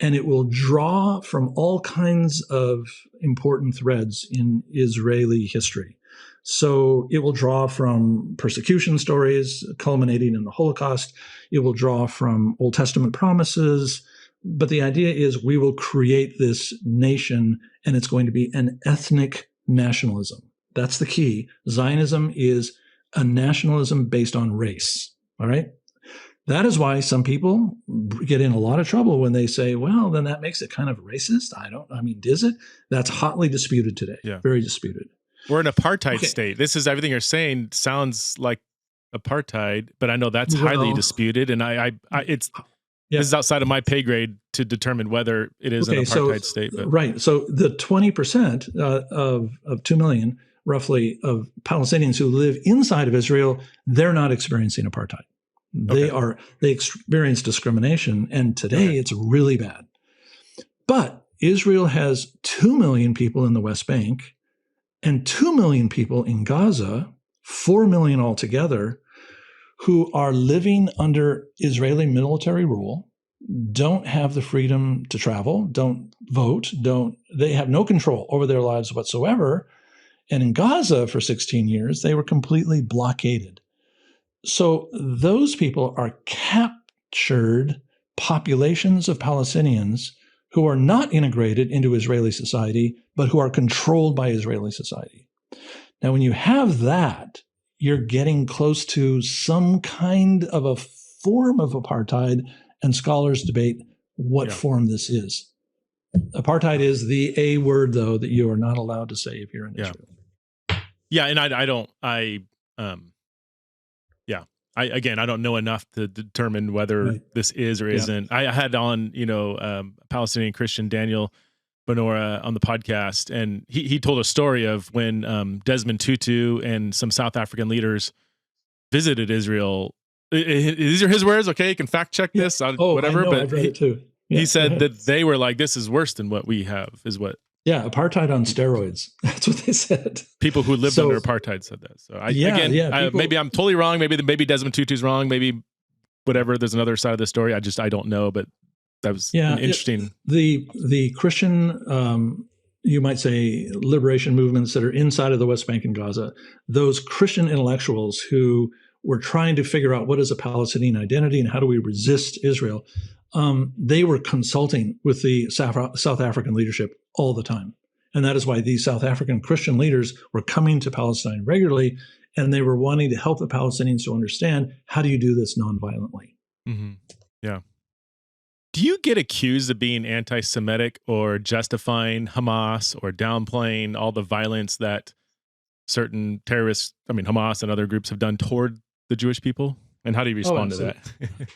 and it will draw from all kinds of important threads in Israeli history. So it will draw from persecution stories culminating in the Holocaust. It will draw from Old Testament promises. But the idea is we will create this nation, and it's going to be an ethnic nationalism. That's the key. Zionism is a nationalism based on race. All right. That is why some people get in a lot of trouble when they say, well, then that makes it kind of racist. Is it? That's hotly disputed today. Yeah. Very disputed. We're an apartheid state. This is everything you're saying sounds like apartheid, but I know that's highly disputed. And this is outside of my pay grade to determine whether it is an apartheid state. But. Right. So the 20% of 2 million, roughly, of Palestinians who live inside of Israel, they're not experiencing apartheid. They experience discrimination, and today it's really bad. But Israel has 2 million people in the West Bank and 2 million people in Gaza, 4 million altogether, who are living under Israeli military rule, don't have the freedom to travel, don't vote, they have no control over their lives whatsoever. And in Gaza for 16 years, they were completely blockaded. So those people are captured populations of Palestinians who are not integrated into Israeli society, but who are controlled by Israeli society. Now, when you have that, you're getting close to some kind of a form of apartheid, and scholars debate what form this is. Apartheid is the A word, though, that you are not allowed to say if you're in Israel. Yeah, and I don't know enough to determine whether this is or isn't. I had on, Palestinian Christian Daniel Bonora on the podcast, and he told a story of when Desmond Tutu and some South African leaders visited Israel. These are his words. Okay, you can fact check this. Whatever. But I've read it too. He said that they were like, "This is worse than what we have." Is what? Yeah, apartheid on steroids. That's what they said. People who lived under apartheid said that. So maybe I'm totally wrong. Maybe Desmond Tutu's wrong. Maybe whatever. There's another side of the story. I don't know. But that was interesting. The Christian, you might say, liberation movements that are inside of the West Bank and Gaza, those Christian intellectuals who were trying to figure out what is a Palestinian identity and how do we resist Israel, they were consulting with the South African leadership all the time. And that is why these South African Christian leaders were coming to Palestine regularly, and they were wanting to help the Palestinians to understand, how do you do this nonviolently? Mm-hmm. Yeah. Do you get accused of being anti-Semitic or justifying Hamas or downplaying all the violence that certain terrorists, Hamas and other groups have done toward the Jewish people? And how do you respond to that?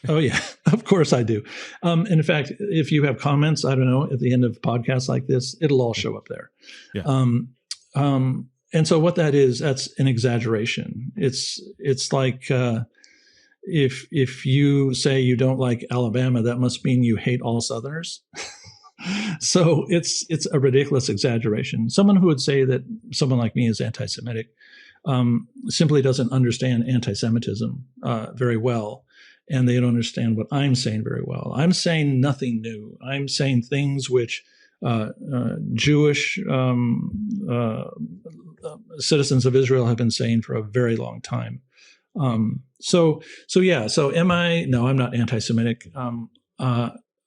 Oh, yeah, of course I do. And in fact, if you have comments, I don't know, at the end of podcasts like this, it'll all show up there. Yeah. And so what that is, that's an exaggeration. It's like if you say you don't like Alabama, that must mean you hate all Southerners. So it's a ridiculous exaggeration. Someone who would say that someone like me is anti-Semitic simply doesn't understand anti-Semitism very well, and they don't understand what I'm saying very well. I'm saying nothing new. I'm saying things which Jewish citizens of Israel have been saying for a very long time. So am I? No, I'm not anti-Semitic.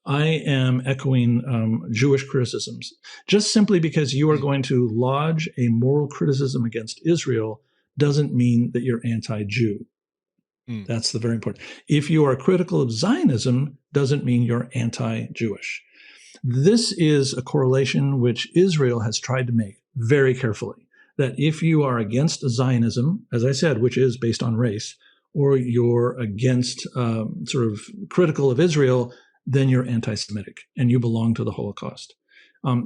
I am echoing Jewish criticisms. Just simply because you are going to lodge a moral criticism against Israel doesn't mean that you're anti-Jew. That's the very important. If you are critical of Zionism, doesn't mean you're anti-Jewish. This is a correlation which Israel has tried to make very carefully, that if you are against Zionism, as I said, which is based on race, or you're against sort of critical of Israel, then you're anti-Semitic and you belong to the Holocaust.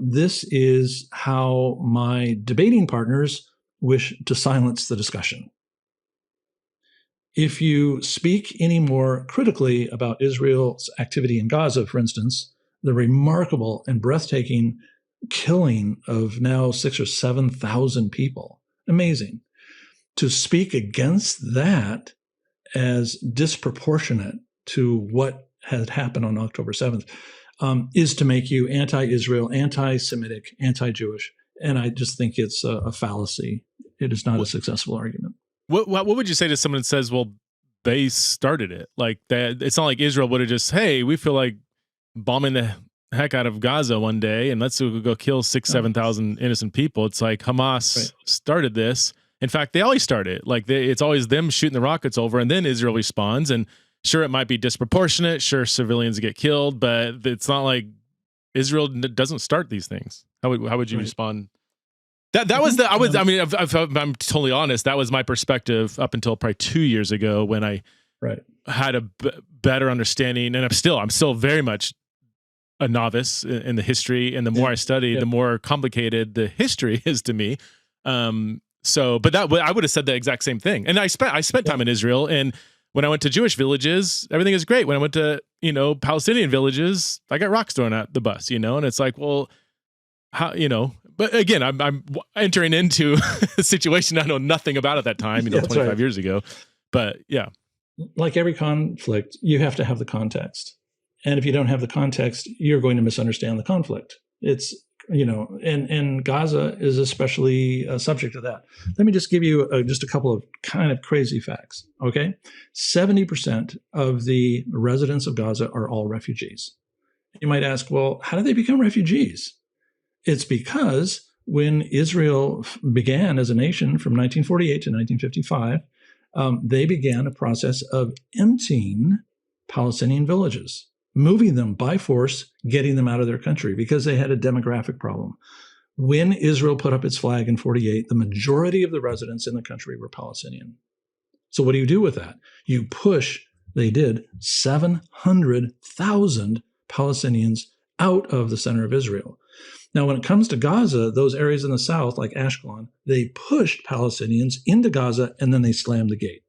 This is how my debating partners wish to silence the discussion. If you speak any more critically about Israel's activity in Gaza, for instance, the remarkable and breathtaking killing of now 6,000 or 7,000 people, amazing. To speak against that as disproportionate to what had happened on October 7th, is to make you anti-Israel, anti-Semitic, anti-Jewish. And I just think it's a fallacy. It is not a successful argument. What would you say to someone that says, well, they started it? Like that, it's not like Israel would have just, hey, we feel like bombing the heck out of Gaza one day and let's go kill 7,000 innocent people. It's like Hamas started this. In fact, they always start it. Like it's always them shooting the rockets over, and then Israel responds. And sure, it might be disproportionate. Sure, civilians get killed, but it's not like Israel doesn't start these things. How would you respond? That was I mean, if I'm totally honest, that was my perspective up until probably 2 years ago when I had a better understanding, and I'm still very much a novice in the history, and the more I study, the more complicated the history is to me. But I would have said the exact same thing. And I spent time in Israel, and when I went to Jewish villages, everything is great. When I went to Palestinian villages, I got rocks thrown at the bus, and it's like, well, how, But again, I'm entering into a situation I know nothing about at that time, 25 years ago. But yeah. Like every conflict, you have to have the context. And if you don't have the context, you're going to misunderstand the conflict. It's, and Gaza is especially subject to that. Let me just give you just a couple of kind of crazy facts, okay? 70% of the residents of Gaza are all refugees. You might ask, well, how did they become refugees? It's because when Israel began as a nation from 1948 to 1955, they began a process of emptying Palestinian villages, moving them by force, getting them out of their country because they had a demographic problem. When Israel put up its flag in 48, the majority of the residents in the country were Palestinian. So what do you do with that? You push, they did, 700,000 Palestinians out of the center of Israel. Now, when it comes to Gaza, those areas in the south, like Ashkelon, they pushed Palestinians into Gaza and then they slammed the gate.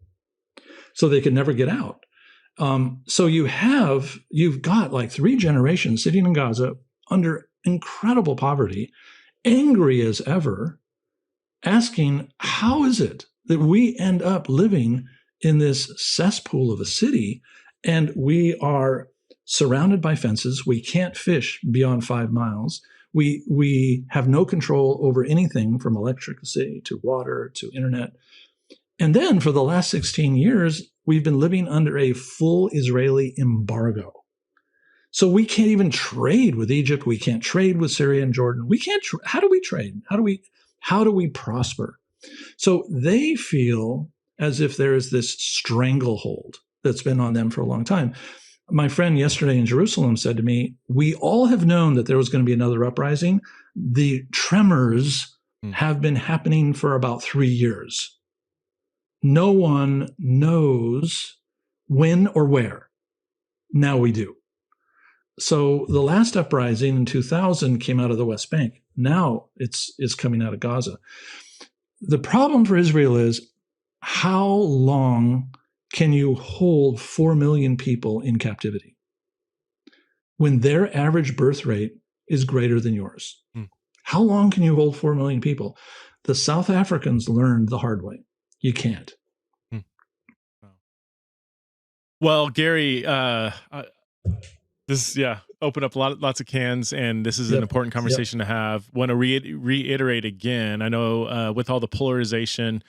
So they could never get out. So you've got like 3 generations sitting in Gaza under incredible poverty, angry as ever, asking, how is it that we end up living in this cesspool of a city and we are surrounded by fences? We can't fish beyond 5 miles. We have no control over anything from electricity to water to internet. And then for the last 16 years, we've been living under a full Israeli embargo. So we can't even trade with Egypt. We can't trade with Syria and Jordan. We can't. How do we trade? How do we prosper? So they feel as if there is this stranglehold that's been on them for a long time. My friend yesterday in Jerusalem said to me, we all have known that there was going to be another uprising. The tremors have been happening for about 3 years. No one knows when or where. Now we do. So the last uprising in 2000 came out of the West Bank. Now it's coming out of Gaza. The problem for Israel is, how long can you hold 4 million people in captivity when their average birth rate is greater than yours? How long can you hold 4 million people? The South Africans learned the hard way. You can't. Well, Gary, this open up lots of cans, and this is an important conversation to have. Want to reiterate again, I know with all the polarization,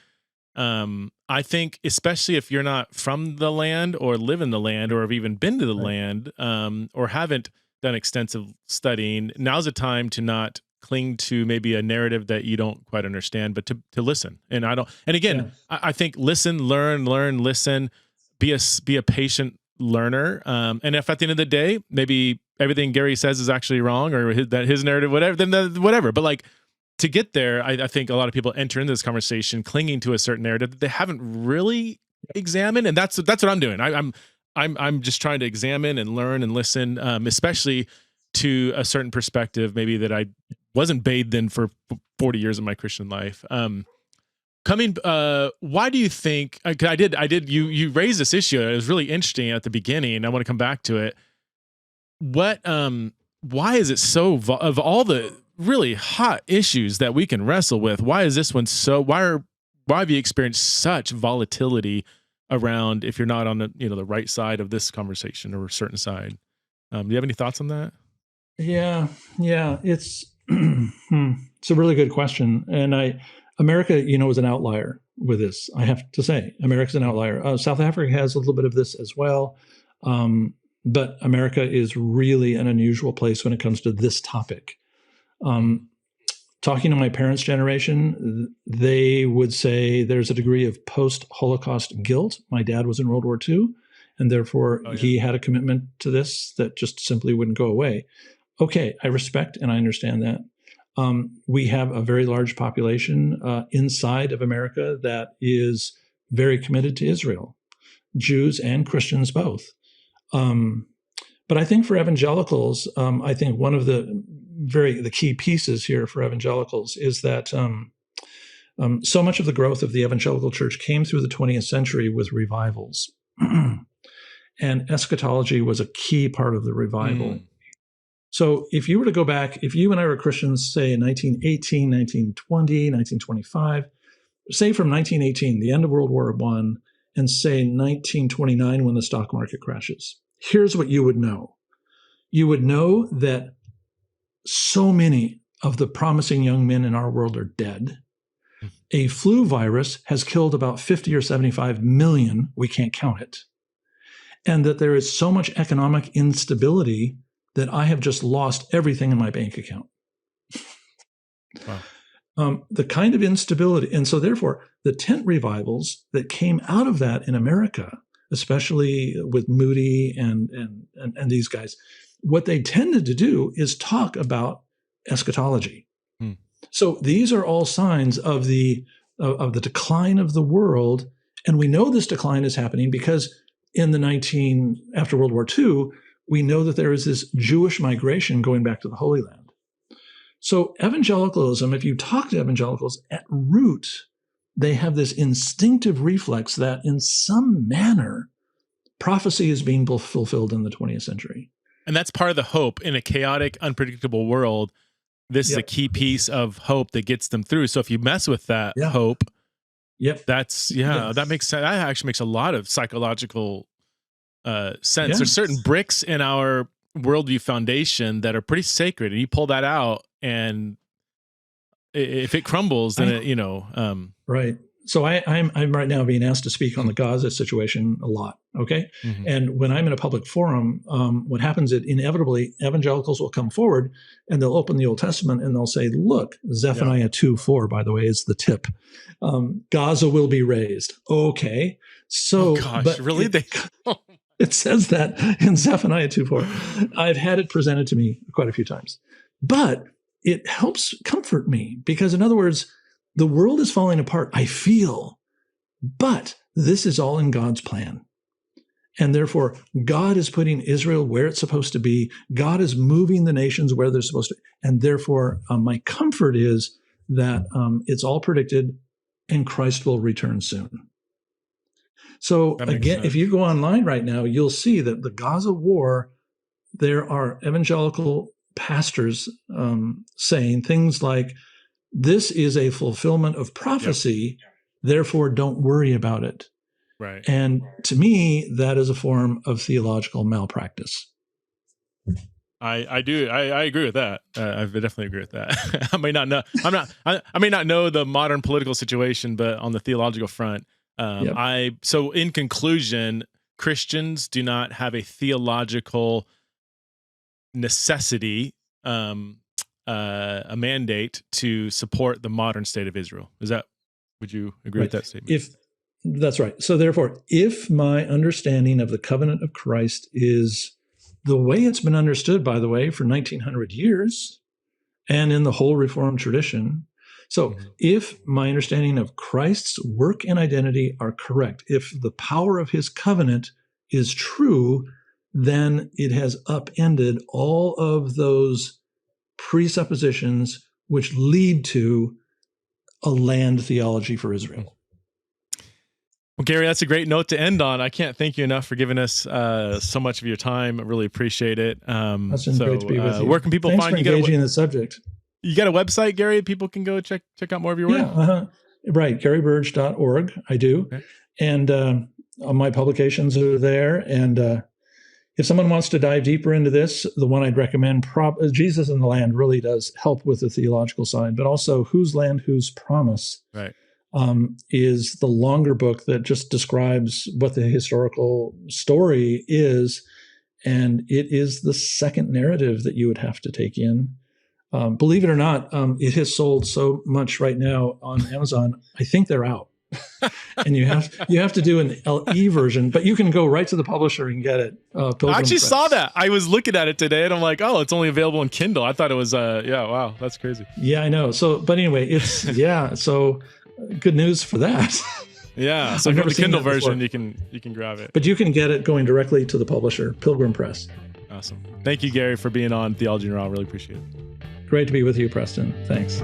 I think especially if you're not from the land or live in the land or have even been to the land or haven't done extensive studying, now's a time to not cling to maybe a narrative that you don't quite understand, but to listen. And I think listen, learn, listen, be a patient learner. And if at the end of the day, maybe everything Gary says is actually wrong or his narrative, whatever, then whatever. But like, to get there, I think a lot of people enter into this conversation clinging to a certain narrative that they haven't really examined, and that's what I'm doing. I'm just trying to examine and learn and listen, especially to a certain perspective, maybe that I wasn't bathed in for 40 years of my Christian life. Why do you think? I did. You raised this issue. It was really interesting at the beginning. I want to come back to it. Why is it so of all the really hot issues that we can wrestle with, why is this one so? Why have you experienced such volatility around? If you're not on the right side of this conversation or a certain side, do you have any thoughts on that? Yeah. It's it's a really good question, and America, is an outlier with this. I have to say, America's an outlier. South Africa has a little bit of this as well, but America is really an unusual place when it comes to this topic. Talking to my parents' generation, they would say there's a degree of post-Holocaust guilt. My dad was in World War II, and therefore he had a commitment to this that just simply wouldn't go away. Okay, I respect and I understand that. We have a very large population inside of America that is very committed to Israel, Jews and Christians both. But I think for evangelicals, I think one of the key pieces here for evangelicals is that so much of the growth of the evangelical church came through the 20th century with revivals. And eschatology was a key part of the revival. So if you were to go back, if you and I were Christians, say in 1918, 1920, 1925, say from 1918, the end of World War I, and say 1929 when the stock market crashes, here's what you would know. You would know that so many of the promising young men in our world are dead. A flu virus has killed about 50 or 75 million. We can't count it. And that there is so much economic instability that I have just lost everything in my bank account. Wow. The kind of instability. And so therefore, the tent revivals that came out of that in America, especially with Moody and these guys, what they tended to do is talk about eschatology. So these are all signs of the decline of the world. And we know this decline is happening because after World War II, we know that there is this Jewish migration going back to the Holy Land. So evangelicalism, if you talk to evangelicals, at root, they have this instinctive reflex that in some manner, prophecy is being fulfilled in the 20th century. And that's part of the hope in a chaotic, unpredictable world. This is a key piece of hope that gets them through. So if you mess with that hope, that actually makes a lot of psychological sense. There's certain bricks in our worldview foundation that are pretty sacred, and you pull that out, and if it crumbles, then right. So I'm right now being asked to speak on the Gaza situation a lot. Okay, and when I'm in a public forum, what happens is inevitably evangelicals will come forward and they'll open the Old Testament and they'll say, "Look, Zephaniah 2:4, by the way, is the tip. Gaza will be raised." Okay, so really? It says that in Zephaniah 2:4. I've had it presented to me quite a few times. But it helps comfort me because, in other words, the world is falling apart, I feel, but this is all in God's plan. And therefore, God is putting Israel where it's supposed to be. God is moving the nations where they're supposed to. And therefore, my comfort is that it's all predicted and Christ will return soon. So again, if you go online right now, you'll see that the Gaza war, there are evangelical pastors saying things like, this is a fulfillment of prophecy, therefore don't worry about it. Right. And to me, that is a form of theological malpractice. I agree with that. I definitely agree with that. I may not know. I may not know the modern political situation, but on the theological front, so in conclusion, Christians do not have a theological necessity, a mandate to support the modern state of Israel. Would you agree with that statement? That's right. So therefore, if my understanding of the covenant of Christ is the way it's been understood, by the way, for 1900 years and in the whole Reformed tradition, so if my understanding of Christ's work and identity are correct, if the power of his covenant is true, then it has upended all of those presuppositions which lead to a land theology for Israel. Well, Gary, that's a great note to end on. I can't thank you enough for giving us so much of your time. I really appreciate it. That's been great to be with you. Where can people find you? Thanks for engaging in the subject. You got a website, Gary? People can go check out more of your work? Yeah, right. GaryBurge.org. I do. Okay. And my publications are there. And, If someone wants to dive deeper into this, the one I'd recommend, Jesus in the Land, really does help with the theological side, but also Whose Land, Whose Promise, Right. is the longer book that just describes what the historical story is. And it is the second narrative that you would have to take in. Believe it or not, it has sold so much right now on Amazon. I think they're out. And you have to do an LE version, but you can go right to the publisher and get it. Pilgrim I actually Press. saw that. I was looking at it today, and I'm like, oh, it's only available in Kindle. I thought it was, wow, that's crazy. Yeah, I know. So, but anyway, it's so good news for that. Yeah, so for the Kindle version, you can grab it. But you can get it going directly to the publisher, Pilgrim Press. Awesome. Thank you, Gary, for being on Theology in Raw. Really appreciate it. Great to be with you, Preston. Thanks.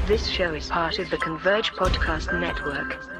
This show is part of the Converge Podcast Network.